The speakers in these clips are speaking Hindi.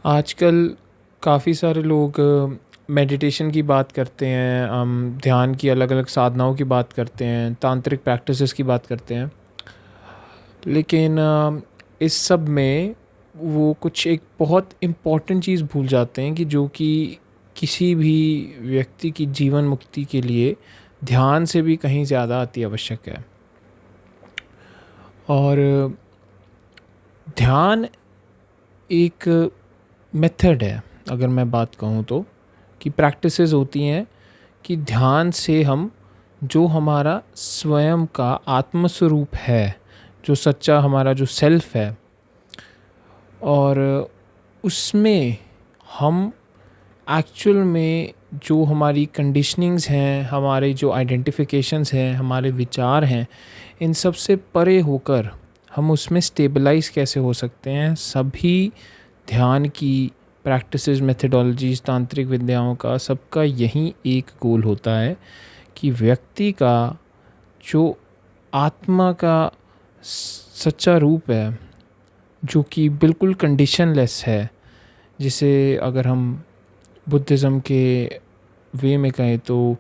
आजकल काफ़ी सारे लोग मेडिटेशन की बात करते हैं, ध्यान की अलग अलग साधनाओं की बात करते हैं, तांत्रिक प्रैक्टिसेस की बात करते हैं। लेकिन इस सब में वो कुछ एक बहुत इम्पॉर्टेंट चीज़ भूल जाते हैं कि जो कि किसी भी व्यक्ति की जीवन मुक्ति के लिए ध्यान से भी कहीं ज़्यादा अति आवश्यक है। और ध्यान एक मेथड है, अगर मैं बात कहूँ तो, कि प्रैक्टिसेस होती हैं कि ध्यान से हम जो हमारा स्वयं का आत्मस्वरूप है, जो सच्चा हमारा जो सेल्फ है, और उसमें हम एक्चुअल में जो हमारी कंडीशनिंग्स हैं, हमारे जो आइडेंटिफिकेशंस हैं, हमारे विचार हैं, इन सब से परे होकर हम उसमें स्टेबलाइज कैसे हो सकते हैं। सभी ध्यान की प्रैक्टिसेस, मेथडोलॉजीज़, तांत्रिक विद्याओं का सबका यही एक गोल होता है कि व्यक्ति का जो आत्मा का सच्चा रूप है, जो कि बिल्कुल कंडीशनलेस है, जिसे अगर हम बुद्धिज़्म के वे में कहें तो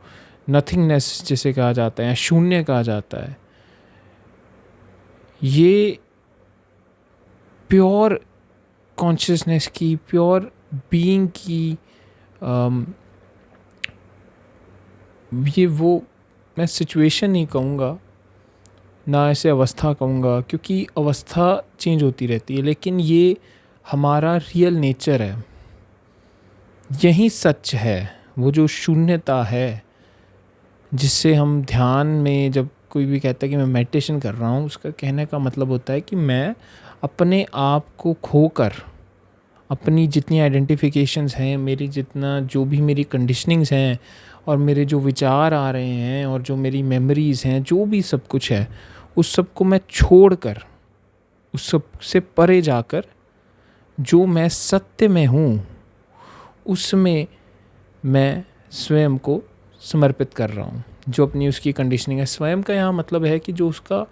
नथिंगनेस जिसे कहा जाता है, शून्य कहा जाता है, ये प्योर कॉन्शियसनेस की, प्योर बीइंग की, ये वो, मैं सिचुएशन नहीं कहूँगा, ना ऐसे अवस्था कहूँगा, क्योंकि अवस्था चेंज होती रहती है, लेकिन ये हमारा रियल नेचर है। यही सच है, वो जो शून्यता है जिससे हम ध्यान में, जब कोई भी कहता है कि मैं मेडिटेशन कर रहा हूँ, उसका कहने का मतलब होता है कि मैं अपने आप को खोकर, अपनी जितनी आइडेंटिफिकेशंस हैं, मेरी जितना जो भी मेरी कंडीशनिंग्स हैं, और मेरे जो विचार आ रहे हैं, और जो मेरी मेमोरीज़ हैं, जो भी सब कुछ है, उस सब को मैं छोड़कर, उस सब से परे जाकर जो मैं सत्य में हूँ, उसमें मैं स्वयं को समर्पित कर रहा हूँ। जो अपनी उसकी कंडीशनिंग है, स्वयं का यहाँ मतलब है कि जो उसका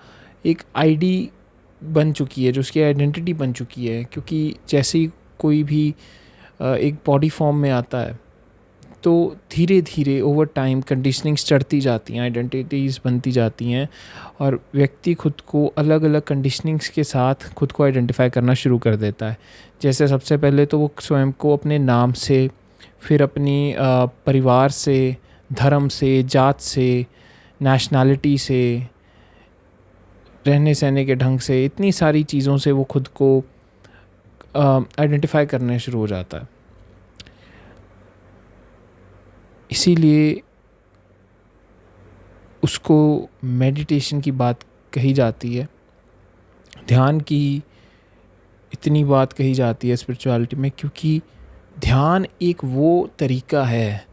एक आईडी बन चुकी है, जो उसकी आइडेंटिटी बन चुकी है। क्योंकि जैसे ही कोई भी एक बॉडी फॉर्म में आता है, तो धीरे धीरे ओवर टाइम कंडीशनिंग्स चढ़ती जाती हैं, आइडेंटिटीज़ बनती जाती हैं, और व्यक्ति खुद को अलग अलग कंडीशनिंग्स के साथ खुद को आइडेंटिफाई करना शुरू कर देता है। जैसे सबसे पहले तो वो स्वयं को अपने नाम से, फिर अपनी परिवार से, धर्म से, जात से, नेशनैलिटी से, रहने सहने के ढंग से, इतनी सारी चीज़ों से वो खुद को आइडेंटिफाई करने शुरू हो जाता है। इसीलिए उसको मेडिटेशन की बात कही जाती है, ध्यान की इतनी बात कही जाती है स्पिरिचुअलिटी में, क्योंकि ध्यान एक वो तरीका है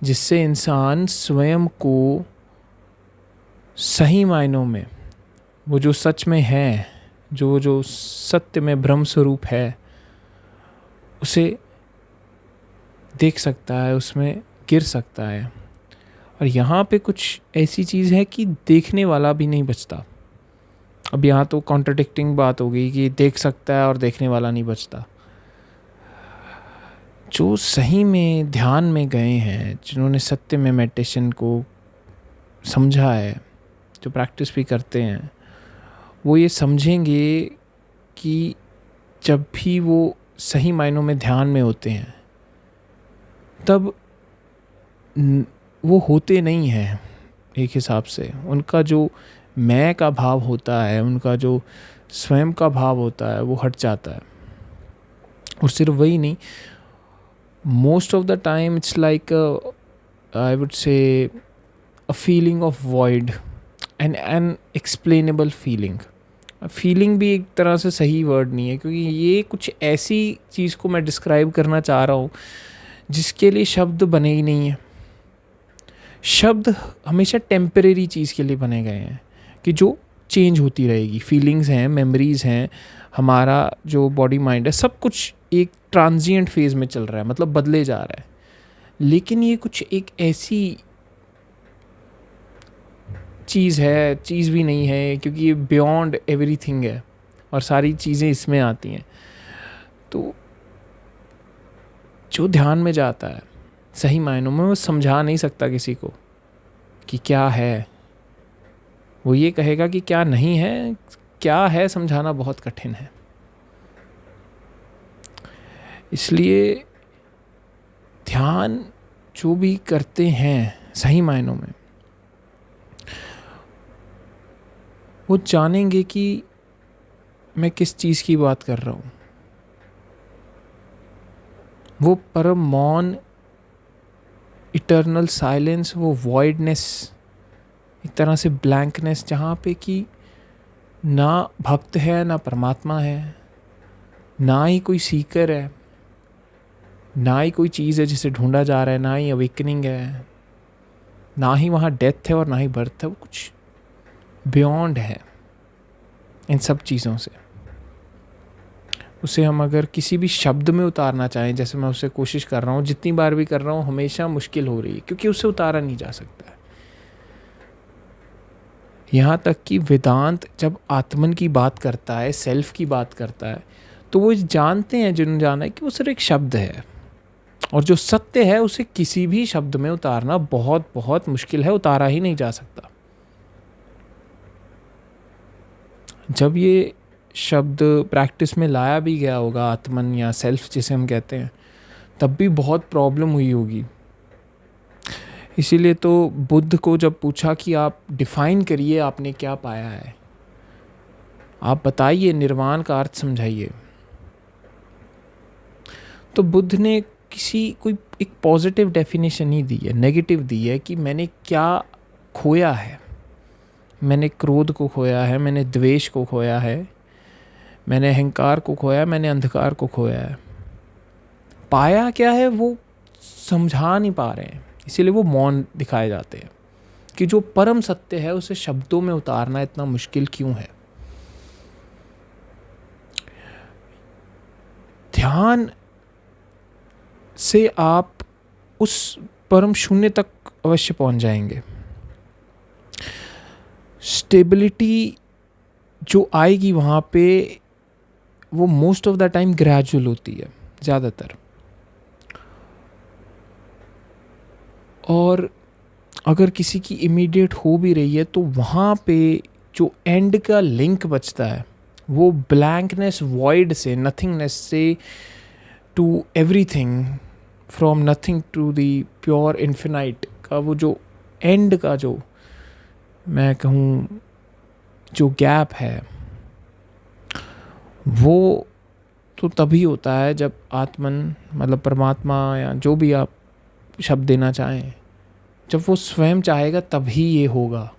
जिससे इंसान स्वयं को सही मायनों में, वो जो सच में है, जो जो सत्य में ब्रह्म स्वरूप है, उसे देख सकता है, उसमें गिर सकता है। और यहाँ पे कुछ ऐसी चीज़ है कि देखने वाला भी नहीं बचता। अब यहाँ तो कॉन्ट्रडिक्टिंग बात हो गई कि देख सकता है और देखने वाला नहीं बचता। जो सही में ध्यान में गए हैं, जिन्होंने सत्य में मेडिटेशन को समझा है, जो प्रैक्टिस भी करते हैं, वो ये समझेंगे कि जब भी वो सही मायनों में ध्यान में होते हैं, तब वो होते नहीं हैं एक हिसाब से। उनका जो मैं का भाव होता है, उनका जो स्वयं का भाव होता है, वो हट जाता है। और सिर्फ वही नहीं, most of the time it's like I would say a feeling of void, an explainable feeling. Feeling भी एक तरह से सही वर्ड नहीं है, क्योंकि ये कुछ ऐसी चीज़ को मैं डिस्क्राइब करना चाह रहा हूँ जिसके लिए शब्द बने ही नहीं हैं। शब्द हमेशा टेम्परेरी चीज़ के लिए बने गए हैं कि जो चेंज होती रहेगी। फीलिंग्स हैं, मेमोरीज़ हैं, हमारा जो बॉडी माइंड है, सब कुछ एक ट्रांजिएंट फेज़ में चल रहा है, मतलब बदले जा रहा है। लेकिन ये कुछ एक ऐसी चीज़ है, चीज़ भी नहीं है, क्योंकि ये बियॉन्ड एवरीथिंग है और सारी चीज़ें इसमें आती हैं। तो जो ध्यान में जाता है सही मायनों में वो समझा नहीं सकता किसी को कि क्या है। वो ये कहेगा कि क्या नहीं है, क्या है समझाना बहुत कठिन है। इसलिए ध्यान जो भी करते हैं सही मायनों में, वो जानेंगे कि मैं किस चीज़ की बात कर रहा हूँ। वो परम मौन, इटर्नल साइलेंस, वो वॉइडनेस, एक तरह से ब्लैंकनेस, जहाँ पे कि ना भक्त है ना परमात्मा है, ना ही कोई सीकर है, ना ही कोई चीज़ है जिसे ढूंढा जा रहा है, ना ही अवेकनिंग है, ना ही वहाँ डेथ है और ना ही बर्थ है। वो कुछ बियॉन्ड है इन सब चीज़ों से। उसे हम अगर किसी भी शब्द में उतारना चाहें, जैसे मैं उससे कोशिश कर रहा हूँ, जितनी बार भी कर रहा हूँ हमेशा मुश्किल हो रही है, क्योंकि उसे उतारा नहीं जा सकता है। यहाँ तक कि वेदांत जब आत्मन की बात करता है, सेल्फ की बात करता है, तो वो जानते हैं, जिन्होंने जाना है, कि वो सिर्फ एक शब्द है, और जो सत्य है उसे किसी भी शब्द में उतारना बहुत बहुत मुश्किल है, उतारा ही नहीं जा सकता। जब ये शब्द प्रैक्टिस में लाया भी गया होगा, आत्मन या सेल्फ जिसे हम कहते हैं, तब भी बहुत प्रॉब्लम हुई होगी। इसीलिए तो बुद्ध को जब पूछा कि आप डिफाइन करिए आपने क्या पाया है, आप बताइए, निर्वाण का अर्थ समझाइए, तो बुद्ध ने कोई एक पॉजिटिव डेफिनेशन ही दी है, नेगेटिव दी है कि मैंने क्या खोया है। मैंने क्रोध को खोया है, मैंने द्वेष को खोया है, मैंने अहंकार को खोया है, मैंने अंधकार को खोया है। पाया क्या है वो समझा नहीं पा रहे हैं, इसीलिए वो मौन दिखाए जाते हैं कि जो परम सत्य है उसे शब्दों में उतारना इतना मुश्किल क्यों है। ध्यान से आप उस परम शून्य तक अवश्य पहुंच जाएंगे। स्टेबिलिटी जो आएगी वहाँ पे, वो most of the time gradual होती है ज़्यादातर। और अगर किसी की इमीडिएट हो भी रही है तो वहाँ पे जो एंड का लिंक बचता है वो ब्लैंकनेस, वॉइड से, नथिंगनेस से to everything, from nothing to the pure infinite का वो जो एंड का जो मैं कहूँ जो गैप है, वो तो तभी होता है जब आत्मन, मतलब परमात्मा या जो भी आप शब्द देना चाहें, जब वो स्वयं चाहेगा तभी ये होगा।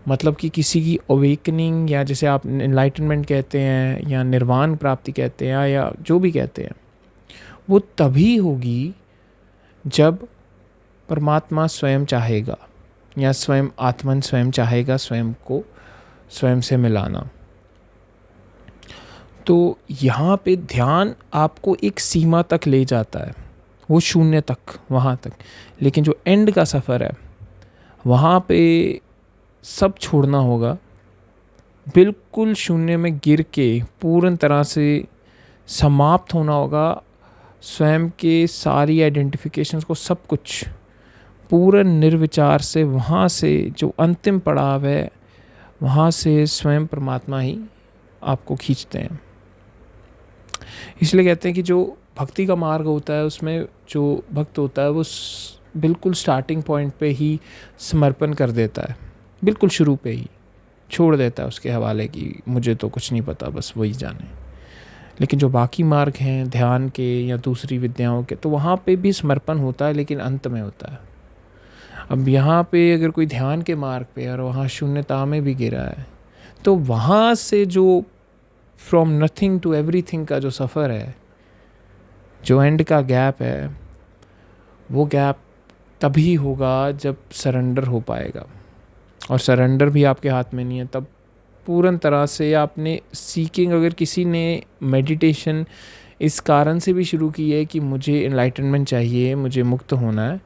मतलब कि किसी की अवेकनिंग, या जैसे आप एनलाइटनमेंट कहते हैं या निर्वाण प्राप्ति कहते हैं या जो भी कहते हैं, वो तभी होगी जब परमात्मा स्वयं चाहेगा या स्वयं आत्मन स्वयं चाहेगा स्वयं को स्वयं से मिलाना। तो यहाँ पे ध्यान आपको एक सीमा तक ले जाता है, वो शून्य तक, वहाँ तक। लेकिन जो एंड का सफ़र है वहाँ पे सब छोड़ना होगा, बिल्कुल शून्य में गिर के पूर्ण तरह से समाप्त होना होगा, स्वयं के सारी आइडेंटिफिकेशंस को, सब कुछ पूर्ण निर्विचार से, वहाँ से जो अंतिम पड़ाव है वहाँ से स्वयं परमात्मा ही आपको खींचते हैं। इसलिए कहते हैं कि जो भक्ति का मार्ग होता है उसमें जो भक्त होता है वो बिल्कुल स्टार्टिंग पॉइंट पे ही समर्पण कर देता है, बिल्कुल शुरू पे ही छोड़ देता है उसके हवाले कि मुझे तो कुछ नहीं पता, बस वही जाने। लेकिन जो बाकी मार्ग हैं ध्यान के या दूसरी विद्याओं के, तो वहाँ पे भी समर्पण होता है, लेकिन अंत में होता है। अब यहाँ पे अगर कोई ध्यान के मार्ग पे और वहाँ शून्यता में भी गिरा है, तो वहाँ से जो फ्रॉम नथिंग टू एवरीथिंग का जो सफ़र है, जो एंड का गैप है, वो गैप तभी होगा जब सरेंडर हो पाएगा। और सरेंडर भी आपके हाथ में नहीं है। तब पूर्ण तरह से आपने सीकिंग, अगर किसी ने मेडिटेशन इस कारण से भी शुरू की है कि मुझे एनलाइटनमेंट चाहिए, मुझे मुक्त होना है,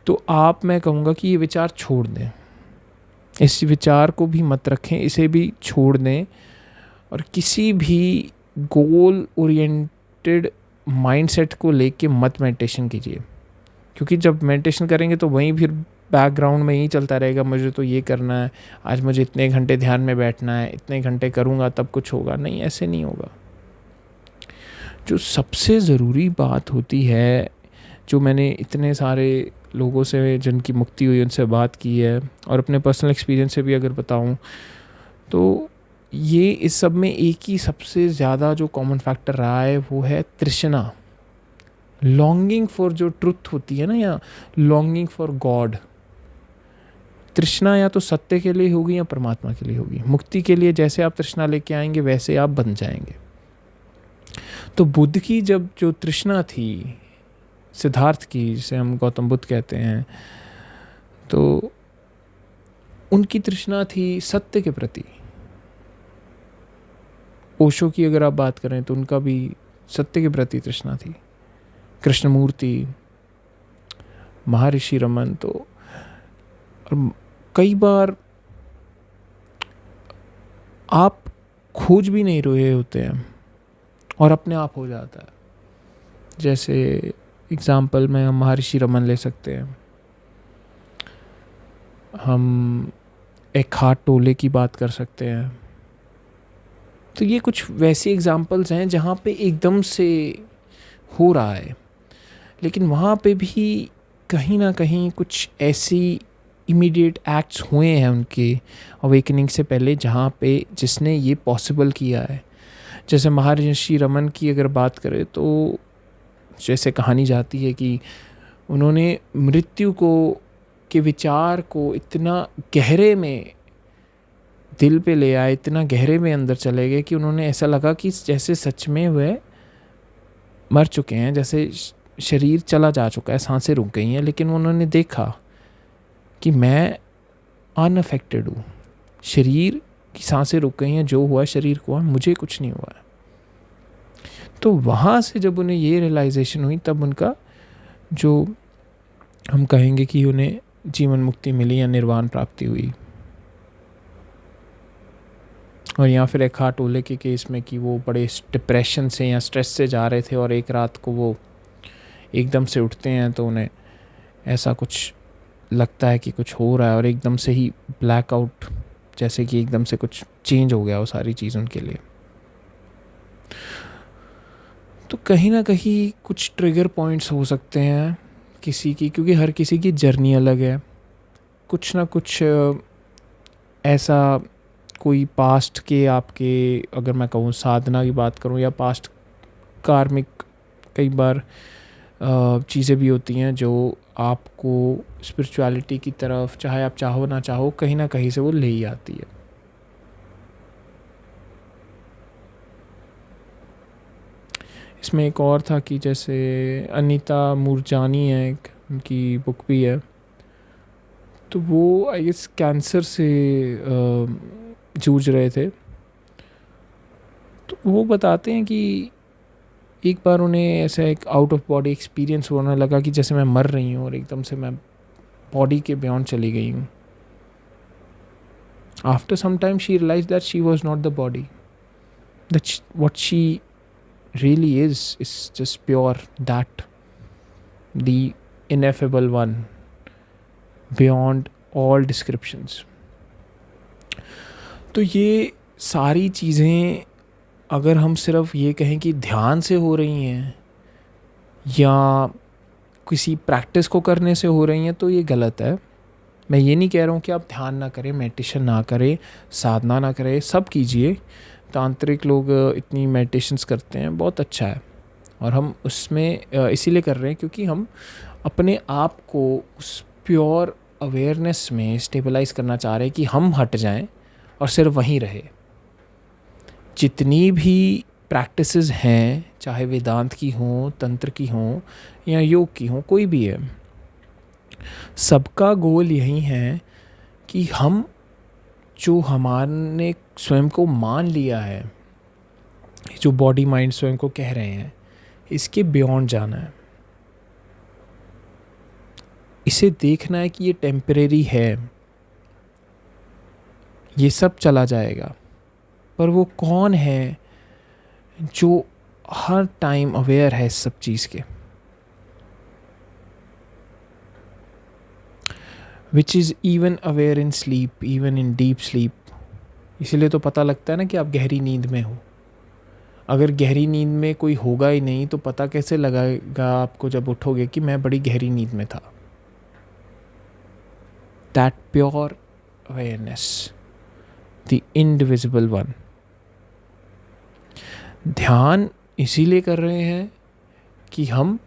तो आप, मैं कहूँगा कि ये विचार छोड़ दें, इस विचार को भी मत रखें, इसे भी छोड़ दें, और किसी भी गोल ओरिएंटेड माइंडसेट को लेके मत मेडिटेशन कीजिए, क्योंकि जब मेडिटेशन करेंगे तो वहीं फिर बैकग्राउंड में ही चलता रहेगा, मुझे तो ये करना है, आज मुझे इतने घंटे ध्यान में बैठना है, इतने घंटे करूँगा तब कुछ होगा। नहीं, ऐसे नहीं होगा। जो सबसे ज़रूरी बात होती है, जो मैंने इतने सारे लोगों से जिनकी मुक्ति हुई उनसे बात की है, और अपने पर्सनल एक्सपीरियंस से भी अगर बताऊं, तो ये इस सब में एक ही सबसे ज़्यादा जो कॉमन फैक्टर रहा है वो है तृष्णा, लॉन्गिंग फॉर जो ट्रुथ होती है ना, या लॉन्गिंग फॉर गॉड। तृष्णा या तो सत्य के लिए होगी या परमात्मा के लिए होगी। मुक्ति के लिए जैसे आप तृष्णा लेके आएंगे वैसे आप बन जाएंगे। तो बुद्ध की जब जो तृष्णा थी, सिद्धार्थ की, जिसे हम गौतम बुद्ध कहते हैं, तो उनकी तृष्णा थी सत्य के प्रति। ओशो की अगर आप बात करें तो उनका भी सत्य के प्रति तृष्णा थी। कृष्णमूर्ति, महर्षि रमन, तो और कई बार आप खोज भी नहीं रहे होते हैं और अपने आप हो जाता है। जैसे एग्जाम्पल में हम महर्षि रमन ले सकते हैं, हम एखार्ट टोले की बात कर सकते हैं। तो ये कुछ वैसे एग्जाम्पल्स हैं जहाँ पे एकदम से हो रहा है, लेकिन वहाँ पे भी कहीं ना कहीं कुछ ऐसी इमीडिएट एक्ट्स हुए हैं उनके अवेकनिंग से पहले, जहाँ पे जिसने ये पॉसिबल किया है। जैसे महर्षि रमन की अगर बात करें तो जैसे कहानी जाती है कि उन्होंने मृत्यु को के विचार को इतना गहरे में दिल पे ले आए, इतना गहरे में अंदर चले गए कि उन्होंने ऐसा लगा कि जैसे सच में वह मर चुके हैं, जैसे शरीर चला जा चुका है, सांसें रुक गई हैं, लेकिन उन्होंने देखा कि मैं अनअफेक्टेड हूँ, शरीर की सांसें रुक गई हैं, जो हुआ शरीर को हुआ, मुझे कुछ नहीं हुआ है। तो वहाँ से जब उन्हें ये रियलाइजेशन हुई, तब उनका जो हम कहेंगे कि उन्हें जीवन मुक्ति मिली या निर्वाण प्राप्ति हुई। और या फिर एखार्ट टोले के केस में कि वो बड़े डिप्रेशन से या स्ट्रेस से जा रहे थे और एक रात को वो एकदम से उठते हैं तो उन्हें ऐसा कुछ लगता है कि कुछ हो रहा है, और एकदम से ही ब्लैकआउट, जैसे कि एकदम से कुछ चेंज हो गया वो सारी चीज़ उनके लिए। तो कहीं ना कहीं कुछ ट्रिगर पॉइंट्स हो सकते हैं किसी की, क्योंकि हर किसी की जर्नी अलग है। कुछ ना कुछ ऐसा कोई पास्ट के आपके, अगर मैं कहूँ साधना की बात करूँ, या पास्ट कार्मिक कई बार चीज़ें भी होती हैं जो आपको स्पिरिचुअलिटी की तरफ, चाहे आप चाहो ना चाहो, कहीं ना कहीं से वो ले ही आती है। इसमें एक और था कि जैसे अनीता मूरजानी है, एक उनकी बुक भी है, तो वो आई गेस कैंसर से जूझ रहे थे। तो वो बताते हैं कि एक बार उन्हें ऐसा एक आउट ऑफ बॉडी एक्सपीरियंस होने लगा कि जैसे मैं मर रही हूँ और एकदम से मैं बॉडी के बियॉन्ड चली गई हूँ। After some time she realize that she was not the body, that what she really is just pure, that the ineffable one beyond all descriptions. तो ये सारी चीज़ें अगर हम सिर्फ ये कहें कि ध्यान से हो रही हैं या किसी प्रैक्टिस को करने से हो रही हैं तो ये गलत है। मैं ये नहीं कह रहा हूँ कि आप ध्यान ना करें, मेडिटेशन ना करें, साधना ना करें, सब कीजिए। तांत्रिक लोग इतनी मेडिटेशंस करते हैं, बहुत अच्छा है, और हम उसमें इसीलिए कर रहे हैं क्योंकि हम अपने आप को उस प्योर अवेयरनेस में स्टेबलाइज करना चाह रहे हैं कि हम हट जाएं और सिर्फ वहीं रहे। जितनी भी प्रैक्टिसेस हैं, चाहे वेदांत की हों, तंत्र की हों या योग की हों, कोई भी है, सबका गोल यही है कि हम जो हमारे स्वयं को मान लिया है, जो बॉडी माइंड स्वयं को कह रहे हैं, इसके बियॉन्ड जाना है। इसे देखना है कि ये टेम्परेरी है, ये सब चला जाएगा, पर वो कौन है जो हर टाइम अवेयर है इस सब चीज़ के, which is even aware in sleep, even in deep sleep. इसीलिए तो पता लगता है ना कि आप गहरी नींद में हो। अगर गहरी नींद में कोई होगा ही नहीं तो पता कैसे लगेगा आपको जब उठोगे कि मैं बड़ी गहरी नींद में था। That pure awareness, the indivisible one. ध्यान इसीलिए कर रहे हैं कि हम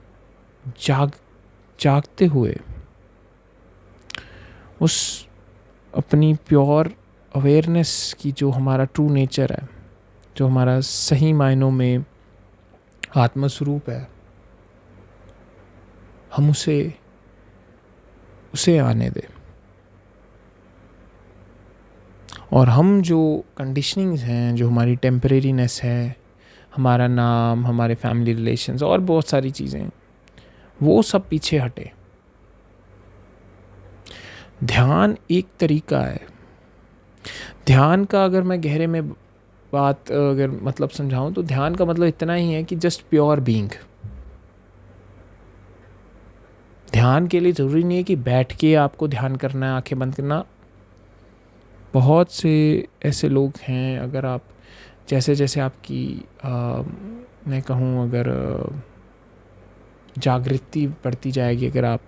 जागते हुए उस अपनी प्योर अवेयरनेस की, जो हमारा ट्रू नेचर है, जो हमारा सही मायनों में आत्मस्वरूप है, हम उसे आने दें। और हम जो कंडीशनिंग्स हैं, जो हमारी टेम्परेरीनेस है, हमारा नाम, हमारे फैमिली रिलेशंस और बहुत सारी चीज़ें, वो सब पीछे हटे। ध्यान एक तरीका है। ध्यान का अगर मैं गहरे में बात अगर मतलब समझाऊं तो ध्यान का मतलब इतना ही है कि जस्ट प्योर बीइंग। ध्यान के लिए ज़रूरी नहीं है कि बैठ के आपको ध्यान करना है, आंखें बंद करना। बहुत से ऐसे लोग हैं, अगर आप जैसे जैसे आपकी मैं कहूँ अगर जागृति बढ़ती जाएगी, अगर आप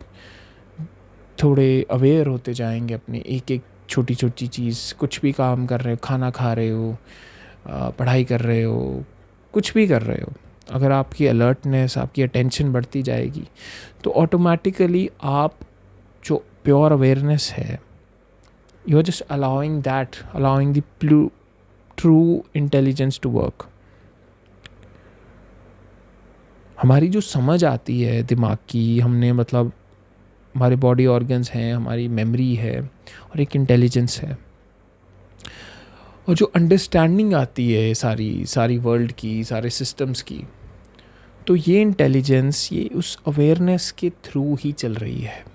थोड़े अवेयर होते जाएंगे अपनी एक एक छोटी छोटी चीज़, कुछ भी काम कर रहे हो, खाना खा रहे हो, पढ़ाई कर रहे हो, कुछ भी कर रहे हो, अगर आपकी अलर्टनेस, आपकी अटेंशन बढ़ती जाएगी तो ऑटोमेटिकली आप जो प्योर अवेयरनेस है, you are just allowing the true intelligence to work. हमारी जो समझ आती है दिमाग की, हमने मतलब हमारे बॉडी ऑर्गन्स हैं, हमारी मेमोरी है और एक इंटेलिजेंस है, और जो अंडरस्टैंडिंग आती है सारी वर्ल्ड की, सारे सिस्टम्स की, तो ये इंटेलिजेंस, ये उस अवेयरनेस के थ्रू ही चल रही है।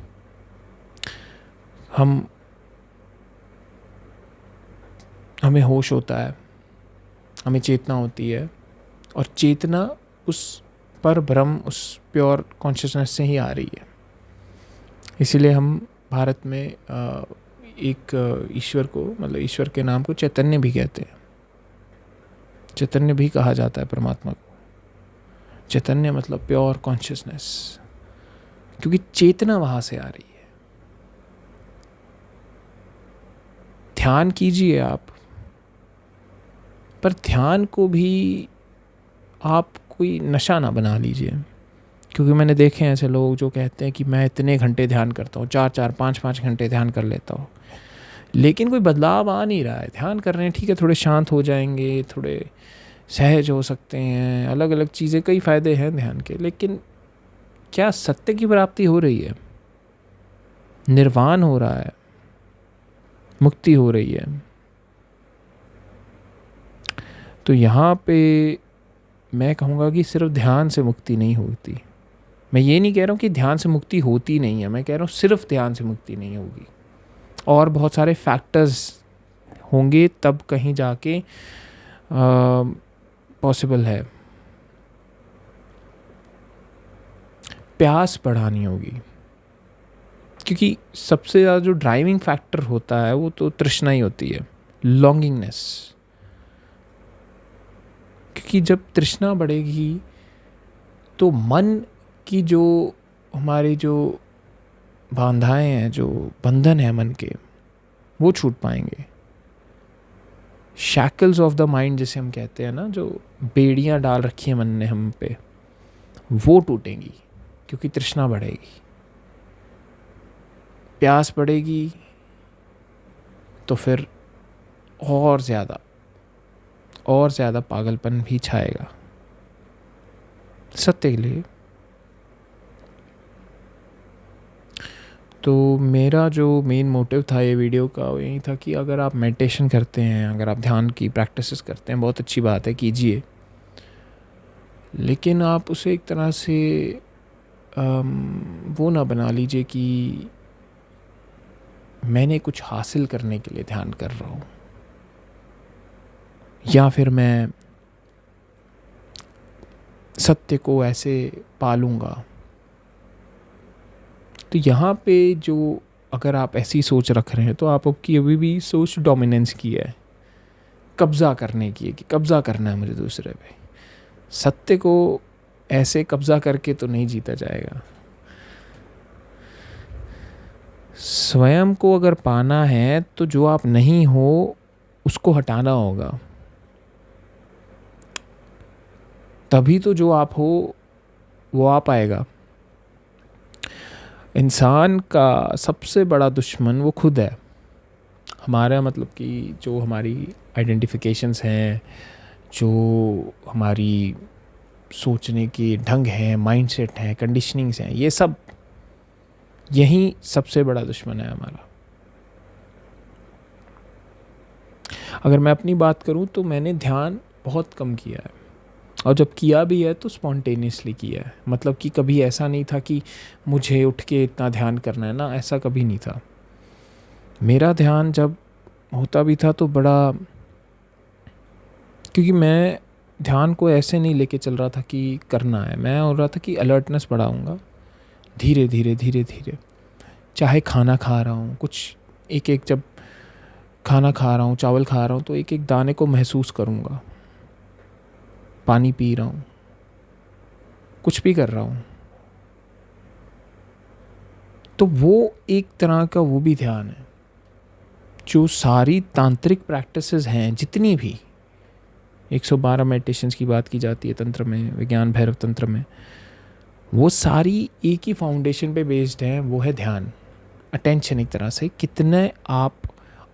हमें होश होता है, हमें चेतना होती है, और चेतना उस पर ब्रह्म, उस प्योर कॉन्शियसनेस से ही आ रही है। इसीलिए हम भारत में एक ईश्वर को, मतलब ईश्वर के नाम को चैतन्य भी कहते हैं। चैतन्य भी कहा जाता है परमात्मा को। चैतन्य मतलब प्योर कॉन्शियसनेस, क्योंकि चेतना वहाँ से आ रही है। ध्यान कीजिए आप, पर ध्यान को भी आप कोई नशा ना बना लीजिए। क्योंकि मैंने देखे हैं ऐसे लोग जो कहते हैं कि मैं इतने घंटे ध्यान करता हूँ, 4-4, 5-5 घंटे ध्यान कर लेता हूँ, लेकिन कोई बदलाव आ नहीं रहा है। ध्यान कर रहे हैं, ठीक है, थोड़े शांत हो जाएंगे, थोड़े सहज हो सकते हैं, अलग अलग चीज़ें, कई फ़ायदे हैं ध्यान के, लेकिन क्या सत्य की प्राप्ति हो रही है? निर्वाण हो रहा है? मुक्ति हो रही है? तो यहाँ पे मैं कहूँगा कि सिर्फ ध्यान से मुक्ति नहीं होती। मैं ये नहीं कह रहा हूँ कि ध्यान से मुक्ति होती नहीं है, मैं कह रहा हूँ सिर्फ ध्यान से मुक्ति नहीं होगी, और बहुत सारे फैक्टर्स होंगे तब कहीं जाके पॉसिबल है। प्यास बढ़ानी होगी, क्योंकि सबसे ज़्यादा जो ड्राइविंग फैक्टर होता है वो तो तृष्णा ही होती है, लॉन्गिंगनेस। क्योंकि जब तृष्णा बढ़ेगी तो मन की जो हमारी जो बांधाएं हैं, जो बंधन है मन के, वो छूट पाएंगे। शैकल्स ऑफ द माइंड जिसे हम कहते हैं ना, जो बेड़ियां डाल रखी हैं मन ने हम पे, वो टूटेंगी, क्योंकि तृष्णा बढ़ेगी। प्यास बढ़ेगी तो फिर और ज़्यादा पागलपन भी छाएगा सत्य के लिए। तो मेरा जो मेन मोटिव था ये वीडियो का, वो यही था कि अगर आप मेडिटेशन करते हैं, अगर आप ध्यान की प्रैक्टिसेस करते हैं, बहुत अच्छी बात है, कीजिए, लेकिन आप उसे एक तरह से वो ना बना लीजिए कि मैंने कुछ हासिल करने के लिए ध्यान कर रहा हूँ, या फिर मैं सत्य को ऐसे पालूंगा। तो यहाँ पे जो अगर आप ऐसी सोच रख रहे हैं तो आपकी अभी भी सोच डोमिनेंस की है, कब्ज़ा करने की है कि कब्ज़ा करना है मुझे दूसरे पे। सत्य को ऐसे कब्ज़ा करके तो नहीं जीता जाएगा। स्वयं को अगर पाना है तो जो आप नहीं हो उसको हटाना होगा, तभी तो जो आप हो वो आ पाएगा। इंसान का सबसे बड़ा दुश्मन वो खुद है। हमारा मतलब कि जो हमारी आइडेंटिफिकेशंस हैं, जो हमारी सोचने के ढंग हैं, माइंडसेट हैं, कंडीशनिंग्स हैं, ये सब यही सबसे बड़ा दुश्मन है हमारा। अगर मैं अपनी बात करूं तो मैंने ध्यान बहुत कम किया है, और जब किया भी है तो स्पॉन्टेनियसली किया है। मतलब कि कभी ऐसा नहीं था कि मुझे उठ के इतना ध्यान करना है ना, ऐसा कभी नहीं था। मेरा ध्यान जब होता भी था तो बड़ा, क्योंकि मैं ध्यान को ऐसे नहीं लेके चल रहा था कि करना है, मैं हो रहा था कि अलर्टनेस बढ़ाऊंगा धीरे धीरे धीरे धीरे। चाहे खाना खा रहा हूँ, कुछ एक एक, जब खाना खा रहा हूँ, चावल खा रहा हूँ तो एक एक दाने को महसूस करूँगा, पानी पी रहा हूँ, कुछ भी कर रहा हूँ, तो वो एक तरह का वो भी ध्यान है। जो सारी तांत्रिक प्रैक्टिसेस हैं जितनी भी, 112 मेडिटेशंस की बात की जाती है तंत्र में, विज्ञान भैरव तंत्र में, वो सारी एक ही फाउंडेशन पे बेस्ड हैं, वो है ध्यान, अटेंशन। एक तरह से कितने आप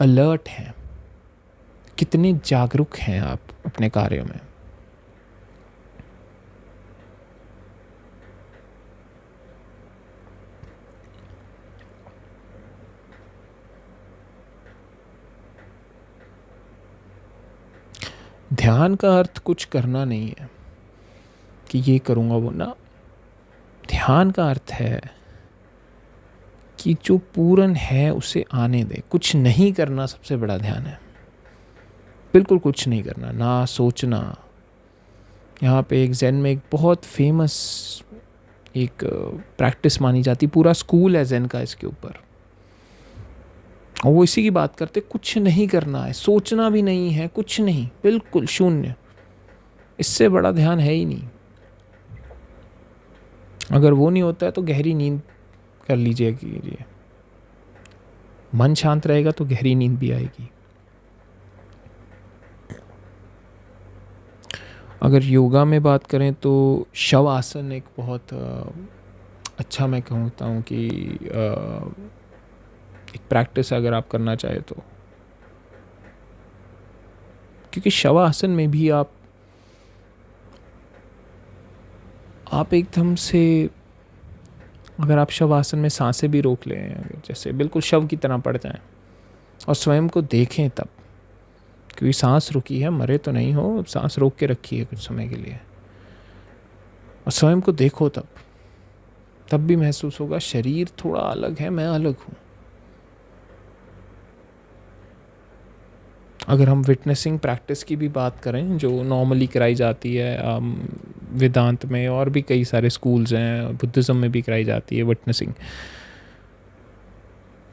अलर्ट हैं, कितने जागरूक हैं आप अपने कार्यों में। ध्यान का अर्थ कुछ करना नहीं है कि ये करूँगा वो ना। ध्यान का अर्थ है कि जो पूर्ण है उसे आने दे। कुछ नहीं करना सबसे बड़ा ध्यान है, बिल्कुल कुछ नहीं करना, ना सोचना। यहाँ पे एक ज़ेन में एक बहुत फेमस एक प्रैक्टिस मानी जाती, पूरा स्कूल है ज़ेन का इसके ऊपर, और वो इसी की बात करते, कुछ नहीं करना है, सोचना भी नहीं है, कुछ नहीं, बिल्कुल शून्य। इससे बड़ा ध्यान है ही नहीं। अगर वो नहीं होता है तो गहरी नींद कर लीजिए, मन शांत रहेगा तो गहरी नींद भी आएगी। अगर योगा में बात करें तो शव आसन एक बहुत अच्छा, मैं कहता हूँ कि एक प्रैक्टिस अगर आप करना चाहे तो, क्योंकि शव आसन में भी आप एकदम से, अगर आप शव आसन में सांसें भी रोक लें, जैसे बिल्कुल शव की तरह पड़ जाएं और स्वयं को देखें तब, क्योंकि सांस रुकी है, मरे तो नहीं हो, सांस रोक के रखी है कुछ समय के लिए, और स्वयं को देखो तब भी महसूस होगा शरीर थोड़ा अलग है, मैं अलग हूँ। अगर हम विटनेसिंग प्रैक्टिस की भी बात करें जो नॉर्मली कराई जाती है वेदांत में, और भी कई सारे स्कूल्स हैं, बुद्धिज़्म में भी कराई जाती है विटनेसिंग,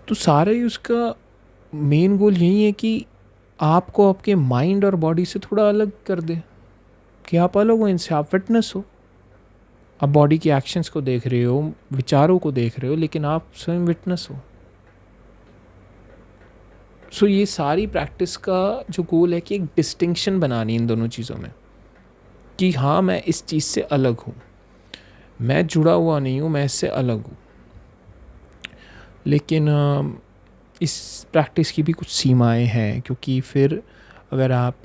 तो सारे उसका मेन गोल यही है कि आपको आपके माइंड और बॉडी से थोड़ा अलग कर दे, कि आप अलग हो इनसे, आप फिटनेस हो। आप बॉडी के एक्शंस को देख रहे हो, विचारों को देख रहे हो, लेकिन आप स्वयं विटनेस हो। सो ये सारी प्रैक्टिस का जो गोल है कि एक डिस्टिंक्शन बनानी इन दोनों चीज़ों में, कि हाँ मैं इस चीज़ से अलग हूँ, मैं जुड़ा हुआ नहीं हूँ, मैं इससे अलग हूँ। लेकिन इस प्रैक्टिस की भी कुछ सीमाएं हैं, क्योंकि फिर अगर आप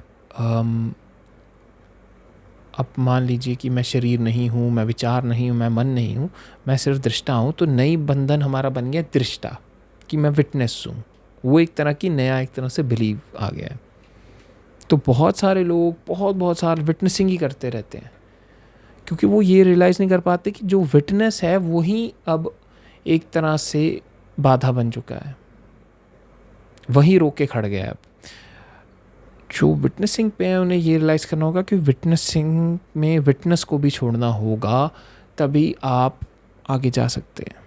मान लीजिए कि मैं शरीर नहीं हूँ, मैं विचार नहीं हूँ, मैं मन नहीं हूँ, मैं सिर्फ दृष्टा हूँ, तो नई बंधन हमारा बन गया दृष्टा, कि मैं विटनेस हूँ। वो एक तरह की नया, एक तरह से बिलीव आ गया है। तो बहुत सारे लोग बहुत सारे विटनेसिंग ही करते रहते हैं, क्योंकि वो ये रियलाइज़ नहीं कर पाते कि जो विटनेस है वही अब एक तरह से बाधा बन चुका है, वही रोक के खड़ गया है अब। जो विटनेसिंग पे है उन्हें ये रियलाइज़ करना होगा कि विटनेसिंग में विटनेस को भी छोड़ना होगा, तभी आप आगे जा सकते हैं।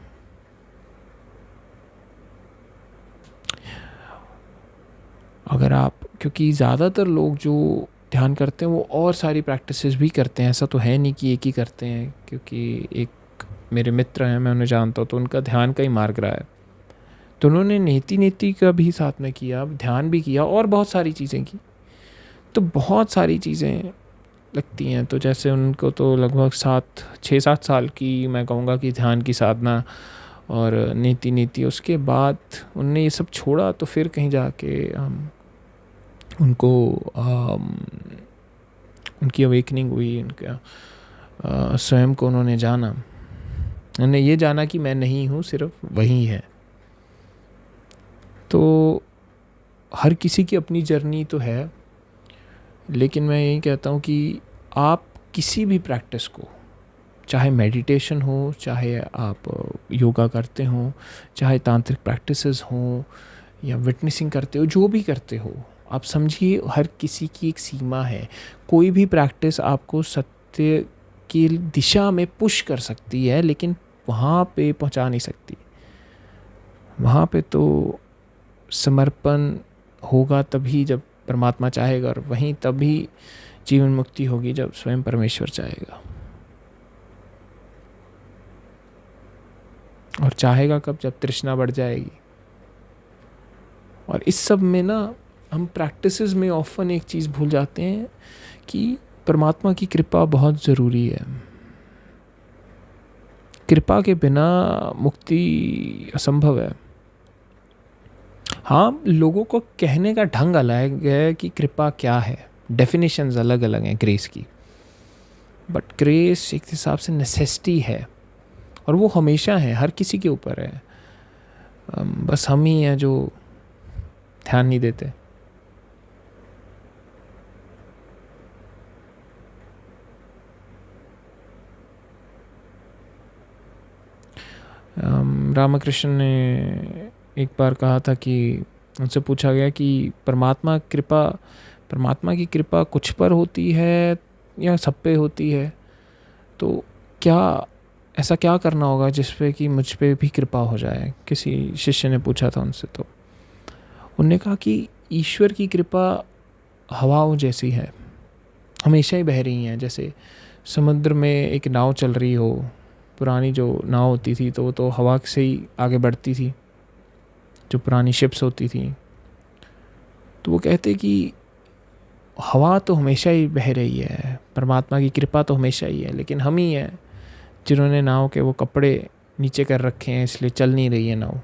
अगर आप, क्योंकि ज़्यादातर लोग जो ध्यान करते हैं वो और सारी प्रैक्टिसेस भी करते हैं, ऐसा तो है नहीं कि एक ही करते हैं। क्योंकि एक मेरे मित्र हैं, मैं उन्हें जानता हूँ, तो उनका ध्यान का ही मार्ग रहा है, तो उन्होंने नेति नेति का भी साथ में किया, ध्यान भी किया और बहुत सारी चीज़ें की। तो बहुत सारी चीज़ें लगती हैं, तो जैसे उनको तो लगभग 6-7 साल की मैं कहूँगा कि ध्यान की साधना और नीति नीति, उसके बाद उनने ये सब छोड़ा। तो फिर कहीं जाके उनको उनकी अवेकनिंग हुई, उनका स्वयं को उन्होंने जाना, उन्होंने ये जाना कि मैं नहीं हूँ, सिर्फ वही है। तो हर किसी की अपनी जर्नी तो है, लेकिन मैं यही कहता हूँ कि आप किसी भी प्रैक्टिस को, चाहे मेडिटेशन हो, चाहे आप योगा करते हो, चाहे तांत्रिक प्रैक्टिसेस हो, या विटनेसिंग करते हो, जो भी करते हो, आप समझिए हर किसी की एक सीमा है। कोई भी प्रैक्टिस आपको सत्य की दिशा में पुश कर सकती है, लेकिन वहाँ पे पहुँचा नहीं सकती। वहाँ पे तो समर्पण होगा तभी जब परमात्मा चाहेगा, और वहीं तभी जीवन मुक्ति होगी जब स्वयं परमेश्वर चाहेगा। और चाहेगा कब? जब तृष्णा बढ़ जाएगी। और इस सब में ना हम प्रैक्टिसेस में ऑफन एक चीज़ भूल जाते हैं कि परमात्मा की कृपा बहुत ज़रूरी है। कृपा के बिना मुक्ति असंभव है। हाँ, लोगों को कहने का ढंग अलग है कि कृपा क्या है, डेफिनेशंस अलग अलग हैं ग्रेस की, बट ग्रेस एक हिसाब से नेसेसिटी है, और वो हमेशा है, हर किसी के ऊपर है। बस हम ही हैं जो ध्यान नहीं देते। रामकृष्ण ने एक बार कहा था कि उनसे पूछा गया कि परमात्मा की कृपा कुछ पर होती है या सब पे होती है, तो क्या ऐसा क्या करना होगा जिस पे कि मुझ पे भी कृपा हो जाए? किसी शिष्य ने पूछा था उनसे, तो उनने कहा कि ईश्वर की कृपा हवाओं जैसी है, हमेशा ही बह रही हैं। जैसे समुद्र में एक नाव चल रही हो, पुरानी जो नाव होती थी तो वो तो हवा से ही आगे बढ़ती थी, जो पुरानी शिप्स होती थी। तो वो कहते कि हवा तो हमेशा ही बह रही है, परमात्मा की कृपा तो हमेशा ही है, लेकिन हम ही हैं जिन्होंने नाव के वो कपड़े नीचे कर रखे हैं, इसलिए चल नहीं रही है नाव।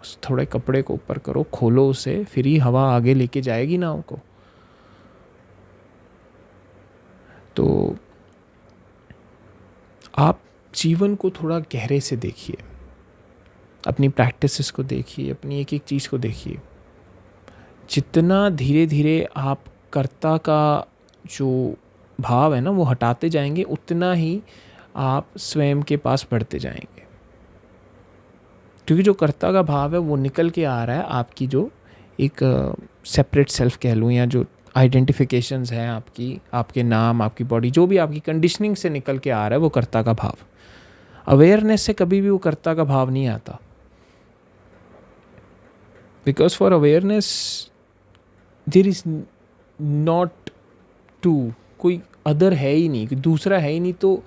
उस थोड़े कपड़े को ऊपर करो, खोलो उसे, फिर ही हवा आगे लेके जाएगी नाव को। तो आप जीवन को थोड़ा गहरे से देखिए, अपनी प्रैक्टिसेस को देखिए, अपनी एक एक चीज़ को देखिए। जितना धीरे धीरे आप कर्ता का जो भाव है ना वो हटाते जाएंगे, उतना ही आप स्वयं के पास बढ़ते जाएंगे। क्योंकि जो कर्ता का भाव है वो निकल के आ रहा है आपकी जो एक सेपरेट सेल्फ कह लूँ, या जो आइडेंटिफिकेशंस हैं आपकी, आपके नाम, आपकी बॉडी, जो भी आपकी कंडीशनिंग से निकल के आ रहा है वो कर्ता का भाव। अवेयरनेस से कभी भी वो कर्ता का भाव नहीं आता, because for awareness there is not two, कोई अदर है ही नहीं, कोई दूसरा है ही नहीं। तो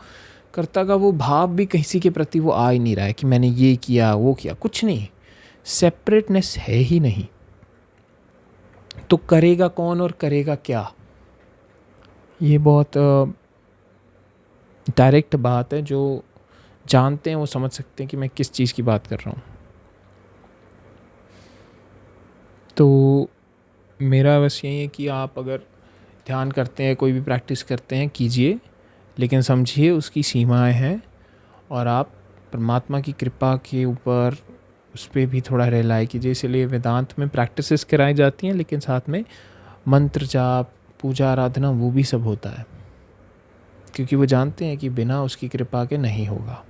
कर्ता का वो भाव भी किसी के प्रति वो आ ही नहीं रहा है कि मैंने ये किया वो किया, कुछ नहीं, सेपरेटनेस है ही नहीं। तो करेगा कौन और करेगा क्या, ये बहुत डायरेक्ट बात है। जो जानते हैं वो समझ सकते हैं कि मैं किस चीज़ की बात कर रहा हूँ। तो मेरा बस यही है कि आप अगर ध्यान करते हैं, कोई भी प्रैक्टिस करते हैं, कीजिए, लेकिन समझिए उसकी सीमाएं हैं, और आप परमात्मा की कृपा के ऊपर उस पर भी थोड़ा रिलाई कीजिए। इसलिए वेदांत में प्रैक्टिसेस कराई जाती हैं, लेकिन साथ में मंत्र जाप, पूजा आराधना, वो भी सब होता है, क्योंकि वो जानते हैं कि बिना उसकी कृपा के नहीं होगा,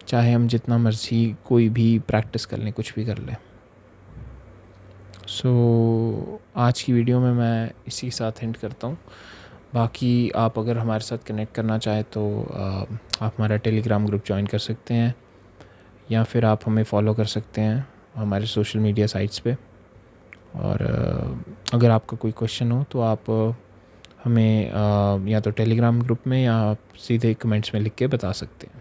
चाहे हम जितना मर्जी कोई भी प्रैक्टिस कर लें, कुछ भी कर लें। सो आज की वीडियो में मैं इसी के साथ एंड करता हूँ। बाकी आप अगर हमारे साथ कनेक्ट करना चाहें तो आप हमारा टेलीग्राम ग्रुप ज्वाइन कर सकते हैं, या फिर आप हमें फॉलो कर सकते हैं हमारे सोशल मीडिया साइट्स पे। और अगर आपका कोई क्वेश्चन हो तो आप हमें या तो टेलीग्राम ग्रुप में या आप सीधे कमेंट्स में लिख के बता सकते हैं।